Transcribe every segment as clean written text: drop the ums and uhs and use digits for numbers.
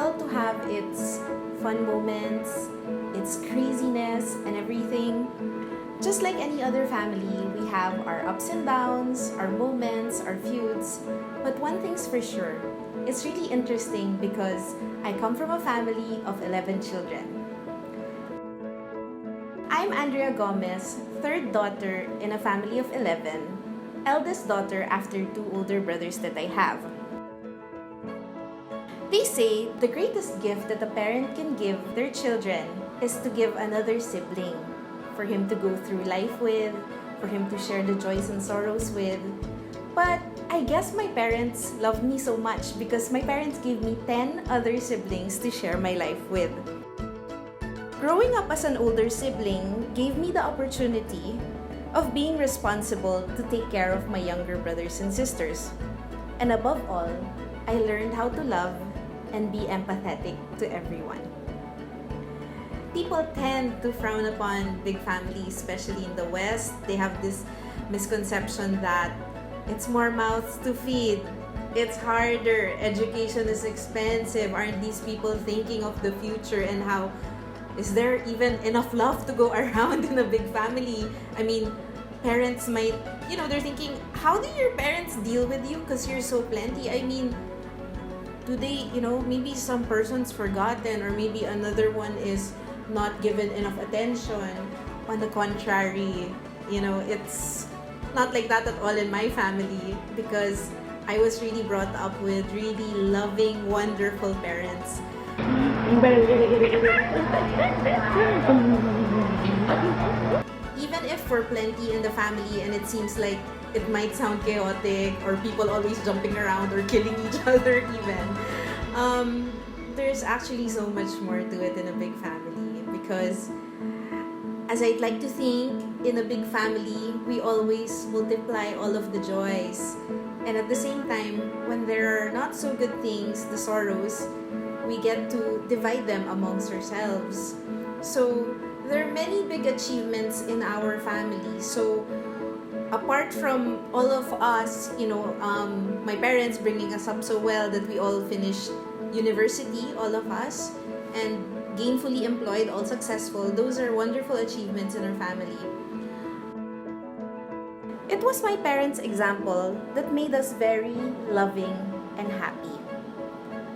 well to have its fun moments, its craziness, and everything. Just like any other family, we have our ups and downs, our moments, our feuds. But one thing's for sure, it's really interesting because I come from a family of 11 children. I'm Andrea Gomez, third daughter in a family of 11, eldest daughter after two older brothers that I have. They say the greatest gift that a parent can give their children is to give another sibling, for him to go through life with, for him to share the joys and sorrows with. But I guess my parents loved me so much because my parents gave me 10 other siblings to share my life with. Growing up as an older sibling gave me the opportunity of being responsible to take care of my younger brothers and sisters. And above all, I learned how to love and be empathetic to everyone. People tend to frown upon big families, especially in the West. They have this misconception that it's more mouths to feed, it's harder, education is expensive. Aren't these people thinking of the future and how is there even enough love to go around in a big family? I mean, parents might, they're thinking, how do your parents deal with you because you're so plenty? I mean, do they, maybe some person's forgotten or maybe another one is not given enough attention. On the contrary, it's not like that at all in my family because I was really brought up with really loving, wonderful parents. Even if we're plenty in the family and it seems like it might sound chaotic or people always jumping around or killing each other even, there's actually so much more to it in a big family because as I'd like to think, in a big family, we always multiply all of the joys. And at the same time, when there are not so good things, the sorrows, we get to divide them amongst ourselves. So there are many big achievements in our family. So apart from all of us, my parents bringing us up so well that we all finished university, all of us, and gainfully employed, all successful, those are wonderful achievements in our family. It was my parents' example that made us very loving and happy.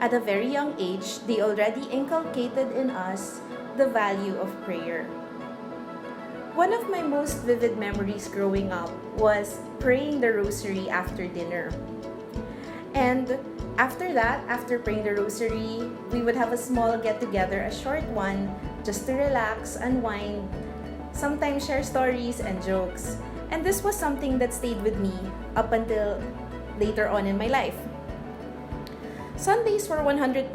At a very young age, they already inculcated in us the value of prayer. One of my most vivid memories growing up was praying the rosary after dinner. And after that, after praying the rosary, we would have a small get-together, a short one, just to relax, unwind, sometimes share stories and jokes. And this was something that stayed with me up until later on in my life. Sundays were 100%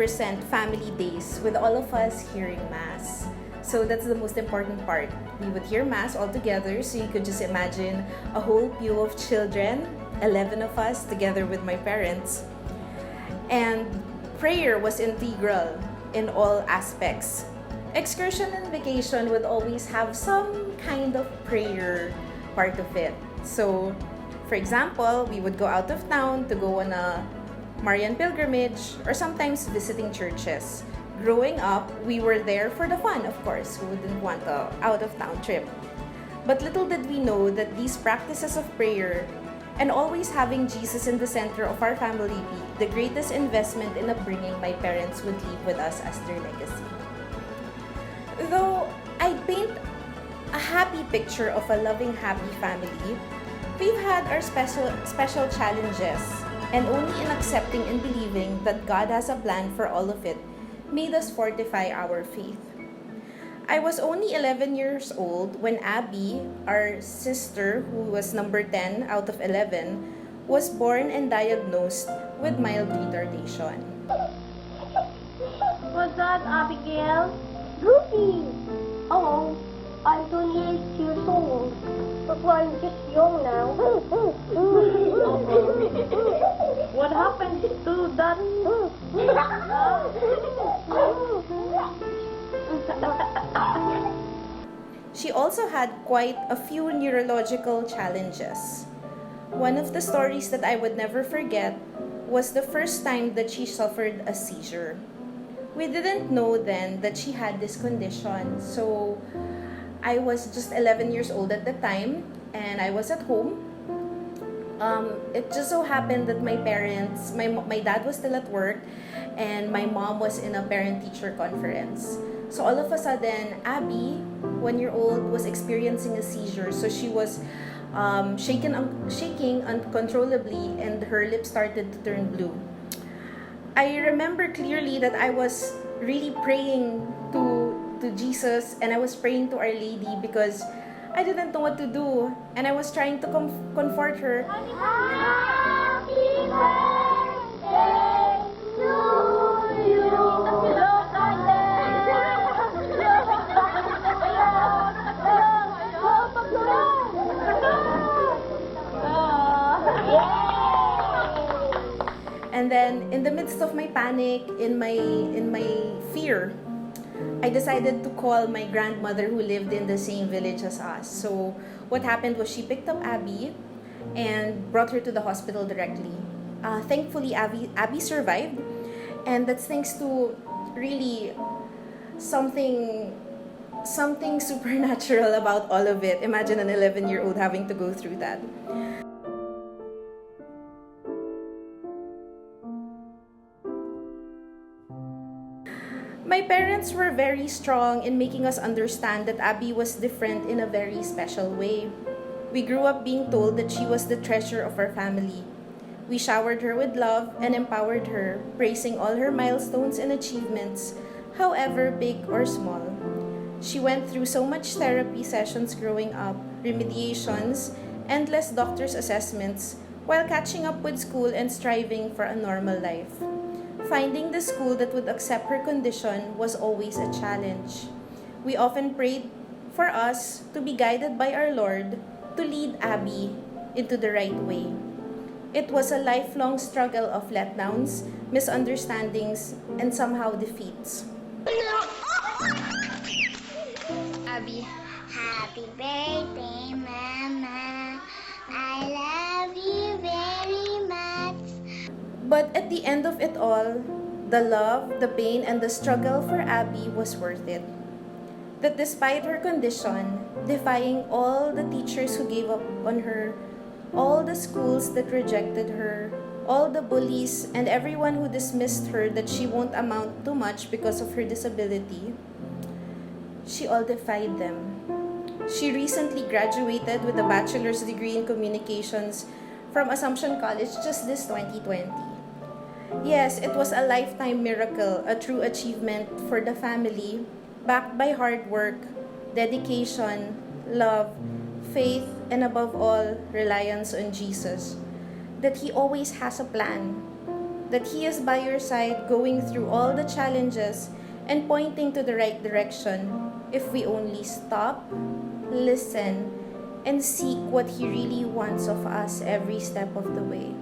family days with all of us hearing Mass. So that's the most important part. We would hear Mass all together, so you could just imagine a whole pew of children, 11 of us, together with my parents. And prayer was integral in all aspects. Excursion and vacation would always have some kind of prayer part of it. So, for example, we would go out of town to go on a Marian pilgrimage or sometimes visiting churches. Growing up, we were there for the fun, of course. Who wouldn't want a out-of-town trip? But little did we know that these practices of prayer and always having Jesus in the center of our family be the greatest investment in upbringing my parents would leave with us as their legacy. Though I paint a happy picture of a loving, happy family, we've had our special challenges, and only in accepting and believing that God has a plan for all of it made us fortify our faith. I was only 11 years old when Abby, our sister, who was number 10 out of 11, was born and diagnosed with mild retardation. Was that Abigail? Goofy! Oh, I'm 28 years old, but I'm just young now. What happened to that? She also had quite a few neurological challenges. One of the stories that I would never forget was the first time that she suffered a seizure. We didn't know then that she had this condition. So I was just 11 years old at the time, and I was at home. It just so happened that my parents, my dad was still at work, and my mom was in a parent-teacher conference. So all of a sudden, Abby, 1 year old, was experiencing a seizure. So she was shaking uncontrollably, and her lips started to turn blue. I remember clearly that I was really praying to Jesus, and I was praying to Our Lady because I didn't know what to do, and I was trying to comfort her. Happy birthday to you. And then, in the midst of my panic, in my fear, I decided to call my grandmother who lived in the same village as us. So what happened was she picked up Abby and brought her to the hospital directly. Thankfully, Abby survived, and that's thanks to really something supernatural about all of it. Imagine an 11-year-old having to go through that. My parents were very strong in making us understand that Abby was different in a very special way. We grew up being told that she was the treasure of our family. We showered her with love and empowered her, praising all her milestones and achievements, however big or small. She went through so much therapy sessions growing up, remediations, endless doctor's assessments, while catching up with school and striving for a normal life. Finding the school that would accept her condition was always a challenge. We often prayed for us to be guided by our Lord to lead Abby into the right way. It was a lifelong struggle of letdowns, misunderstandings, and somehow defeats. Abby. Happy birthday, Mama. I love you very much. But at the end of it all, the love, the pain, and the struggle for Abby was worth it. That despite her condition, defying all the teachers who gave up on her, all the schools that rejected her, all the bullies, and everyone who dismissed her that she won't amount to much because of her disability, she all defied them. She recently graduated with a bachelor's degree in communications from Assumption College just this 2020. Yes, it was a lifetime miracle, a true achievement for the family, backed by hard work, dedication, love, faith, and above all, reliance on Jesus. That He always has a plan. That He is by your side going through all the challenges and pointing to the right direction if we only stop, listen, and seek what He really wants of us every step of the way.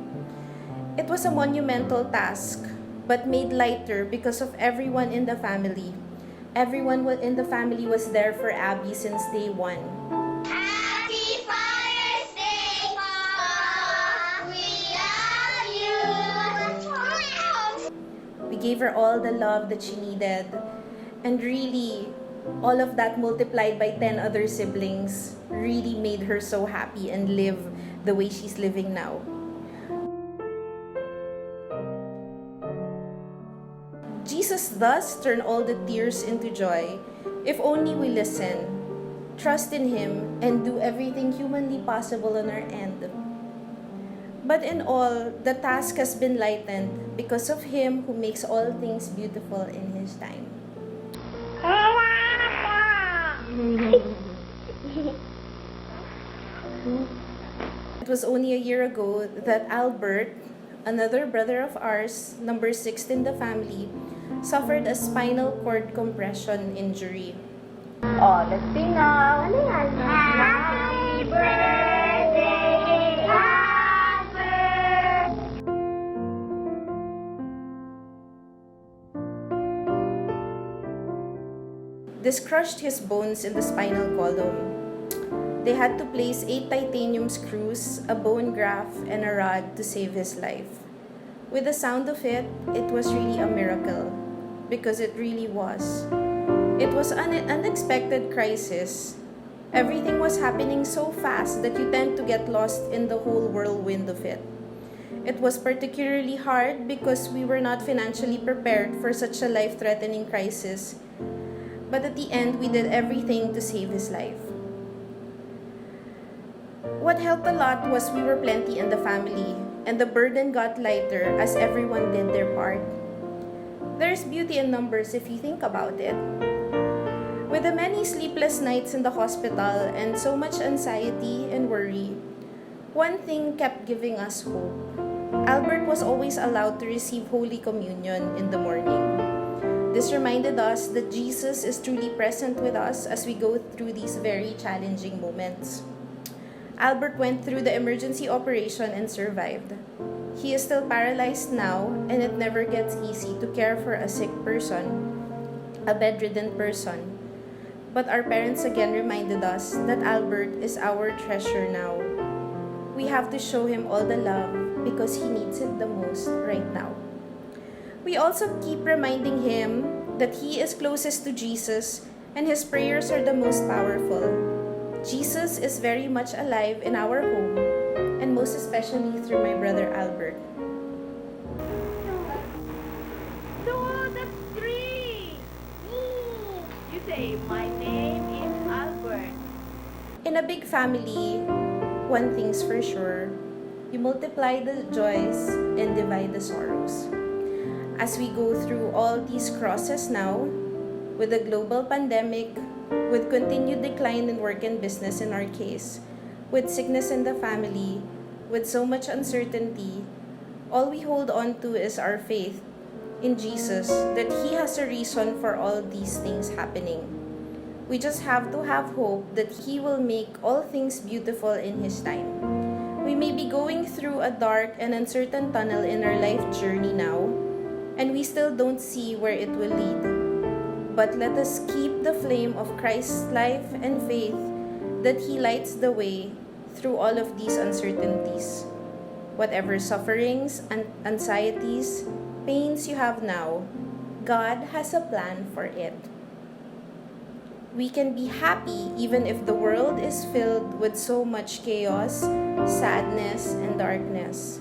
It was a monumental task, but made lighter because of everyone in the family. Everyone in the family was there for Abby since day one. Happy Father's Day, Mama. We love you. We gave her all the love that she needed, and really, all of that multiplied by 10 other siblings really made her so happy and live the way she's living now. Jesus thus turned all the tears into joy if only we listen, trust in Him, and do everything humanly possible on our end. But in all, the task has been lightened because of Him who makes all things beautiful in His time. It was only a year ago that Albert, another brother of ours, number 6 in the family, suffered a spinal cord compression injury. Oh, let's sing now. Happy birthday, Albert. This crushed his bones in the spinal column. They had to place 8 titanium screws, a bone graft, and a rod to save his life. With the sound of it, it was really a miracle. because it really was. It was an unexpected crisis. Everything was happening so fast that you tend to get lost in the whole whirlwind of it. It was particularly hard because we were not financially prepared for such a life-threatening crisis. But at the end, we did everything to save his life. What helped a lot was we were plenty in the family, and the burden got lighter as everyone did their part. There's beauty in numbers if you think about it. With the many sleepless nights in the hospital and so much anxiety and worry, one thing kept giving us hope. Albert was always allowed to receive Holy Communion in the morning. This reminded us that Jesus is truly present with us as we go through these very challenging moments. Albert went through the emergency operation and survived. He is still paralyzed now, and it never gets easy to care for a sick person, a bedridden person. But our parents again reminded us that Albert is our treasure now. We have to show him all the love because he needs it the most right now. We also keep reminding him that he is closest to Jesus and his prayers are the most powerful. Jesus is very much alive in our home, and most especially through my brother Albert. 2, that's 3. You say, my name is Albert. In a big family, one thing's for sure, you multiply the joys and divide the sorrows. As we go through all these crosses now, with the global pandemic, with continued decline in work and business in our case, with sickness in the family, with so much uncertainty, all we hold on to is our faith in Jesus, that He has a reason for all these things happening. We just have to have hope that He will make all things beautiful in His time. We may be going through a dark and uncertain tunnel in our life journey now, and we still don't see where it will lead. But let us keep the flame of Christ's life and faith that He lights the way through all of these uncertainties. Whatever sufferings and anxieties, pains you have now, God has a plan for it. We can be happy even if the world is filled with so much chaos, sadness, and darkness.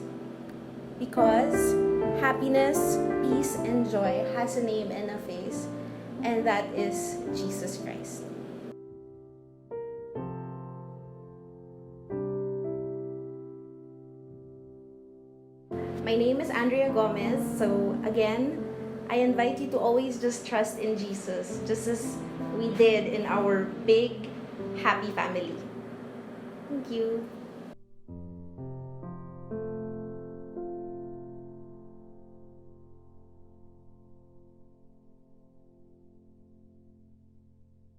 Because happiness, peace, and joy has a name and a face, and that is Jesus Christ. My name is Andrea Gomez. So again, I invite you to always just trust in Jesus, just as we did in our big, happy family. Thank you.